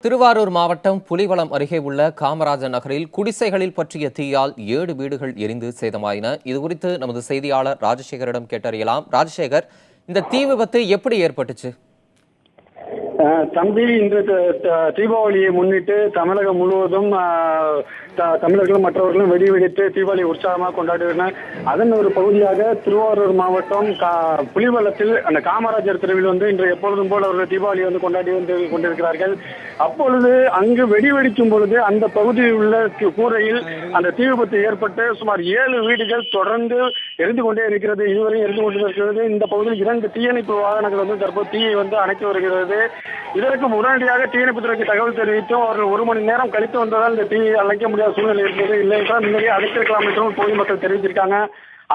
திருவாரூர் மாவட்டம் புலிவலம் அருகே உள்ள காமராஜர் நகரில் குடிசைகளில் பற்றிய தீயால் 7 வீடுகள் எரிந்து சேதமாயின. இதுகுறித்து நமது செய்தியாளர் ராஜசேகரிடம் கேட்டறியலாம். ராஜசேகர், இந்த தீ விபத்து எப்படி ஏற்பட்டுச்சு? தம்பி, இன்று தீபாவளியை முன்னிட்டு தமிழகம் முழுவதும் தமிழர்களும் மற்றவர்களும் வெடி வெடித்து தீபாவளி உற்சாகமாக கொண்டாடுகின்றனர். அதன் ஒரு பகுதியாக திருவாரூர் மாவட்டம் புலிவலத்தில் அந்த காமராஜர் தெருவில் இன்று எப்பொழுதும் போல் அவர்கள் தீபாவளி கொண்டாடி கொண்டிருக்கிறார்கள். அப்பொழுது அங்கு வெடி வெடிக்கும் பொழுது அந்த பகுதியில் உள்ள கூரையில் அந்த தீ விபத்து ஏற்பட்டு சுமார் 7 வீடுகள் தொடர்ந்து எரிந்து கொண்டே இருக்கிறது. இதுவரையும் எரிந்து கொண்டிருக்கிறது. இந்த பகுதியில் 2 தீயணைப்பு வாகனங்கள் தற்போது தீயை அணைத்து வருகிறது. இதற்கு உடனடியாக தீயணைப்பு துறைக்கு தகவல் தெரிவித்தும் அவர்கள் 1 மணி நேரம் கழித்து வந்ததால் இந்த தீயை அணைக்க முடியாத சூழ்நிலை இருந்தது. இல்லை என்றால் முன்னாடியே அடைத்திருக்கலாம் என்றும் பொதுமக்கள் தெரிவித்திருக்காங்க.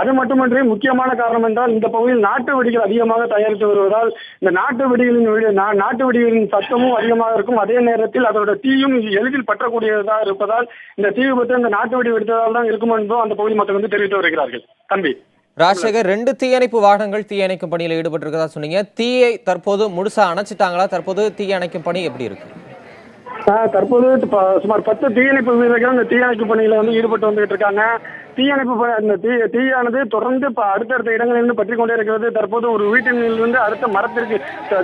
அது மட்டுமின்றி முக்கியமான காரணம் என்றால் இந்த பகுதியில் நாட்டு வெடிகள் அதிகமாக தயாரித்து வருவதால் இந்த நாட்டு வெடிகளின் சத்தமும் அதிகமாக இருக்கும். அதே நேரத்தில் அதோட தீயும் எளிதில் பற்றக்கூடியதாக இருப்பதால் இந்த தீ விபத்து இந்த நாட்டு வெடி வெடித்ததால் தான் இருக்கும் என்றும் அந்த பகுதி மக்கள் தெரிவித்து வருகிறார்கள். தம்பி ராஜசேகர், 2 தீயணைப்பு வாகனங்கள் தீயணைக்கும் பணியில் ஈடுபட்டிருக்கதா சொன்னீங்க. தீயை தற்போது முழுசா அணைச்சிட்டாங்களா? தற்போது தீ அணைக்கும் பணி எப்படி இருக்கு? தற்போது சுமார் 10 தீயணைப்பு வீரர்கள் இந்த தீயணைப்பு பணியில ஈடுபட்டு வந்துகிட்டு இருக்காங்க. தீயணைப்பு தீயானது தொடர்ந்து அடுத்தடுத்த இடங்களிலிருந்து பற்றி கொண்டே இருக்கிறது. தற்போது ஒரு வீட்டிலிருந்து அடுத்த மரத்திற்கு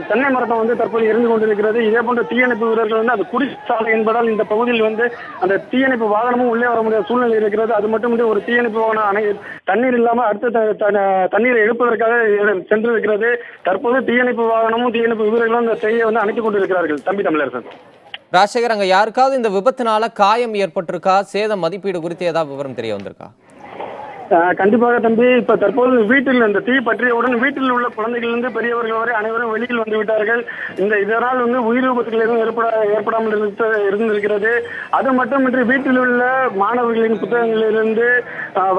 தென்னை மரத்தை தற்போது எரிந்து கொண்டிருக்கிறது. இதே போன்ற தீயணைப்பு வீரர்கள் அது குடிசாலை என்பதால் இந்த பகுதியில் அந்த தீயணைப்பு வாகனமும் உள்ளே வர முடியாத சூழ்நிலை இருக்கிறது. அது மட்டுமின்றி ஒரு தீயணைப்பு வாகனம் தண்ணீர் இல்லாமல் அடுத்த தண்ணீரை எடுப்பதற்காக சென்றிருக்கிறது. தற்போது தீயணைப்பு வாகனமும் தீயணைப்பு வீரர்களும் இந்த தீயை அணைத்துக் கொண்டிருக்கிறார்கள். தம்பி தமிழரசன். ராஜசேகர், அங்க யாருக்காவது இந்த விபத்தினால காயம் ஏற்பட்டிருக்கா? சேத மதிப்பீடு குறித்து ஏதாவது விவரம் தெரிய வந்திருக்கா? கண்டிப்பாக தம்பி. இப்ப தற்போது வீட்டில் இந்த தீ பற்றியவுடன் வீட்டில் உள்ள குழந்தைகளிலிருந்து பெரியவர்கள் வரை அனைவரும் வெளியில் வந்து விட்டார்கள். இதனால் உயிர் விபத்துகள் எதுவும் ஏற்படாமல் இருந்திருக்கிறது. அது மட்டுமின்றி வீட்டில் உள்ள மாணவர்களின் புத்தகங்களிலிருந்து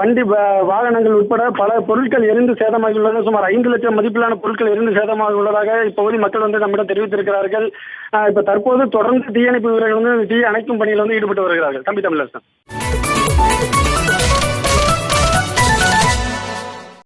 வண்டி வாகனங்கள் உட்பட பல பொருட்கள் எரிந்து சேதமாகியுள்ளது. சுமார் 5 லட்சம் மதிப்பிலான பொருட்கள் எரிந்து சேதமாக உள்ளதாக இப்பகுதி மக்கள் நம்மிடம் தெரிவித்திருக்கிறார்கள். இப்ப தற்போது தொடர்ந்து தீயணைப்பு வீரர்கள் தீ அணைக்கும் பணியில் ஈடுபட்டு வருகிறார்கள். தம்பி தமிழரசன்.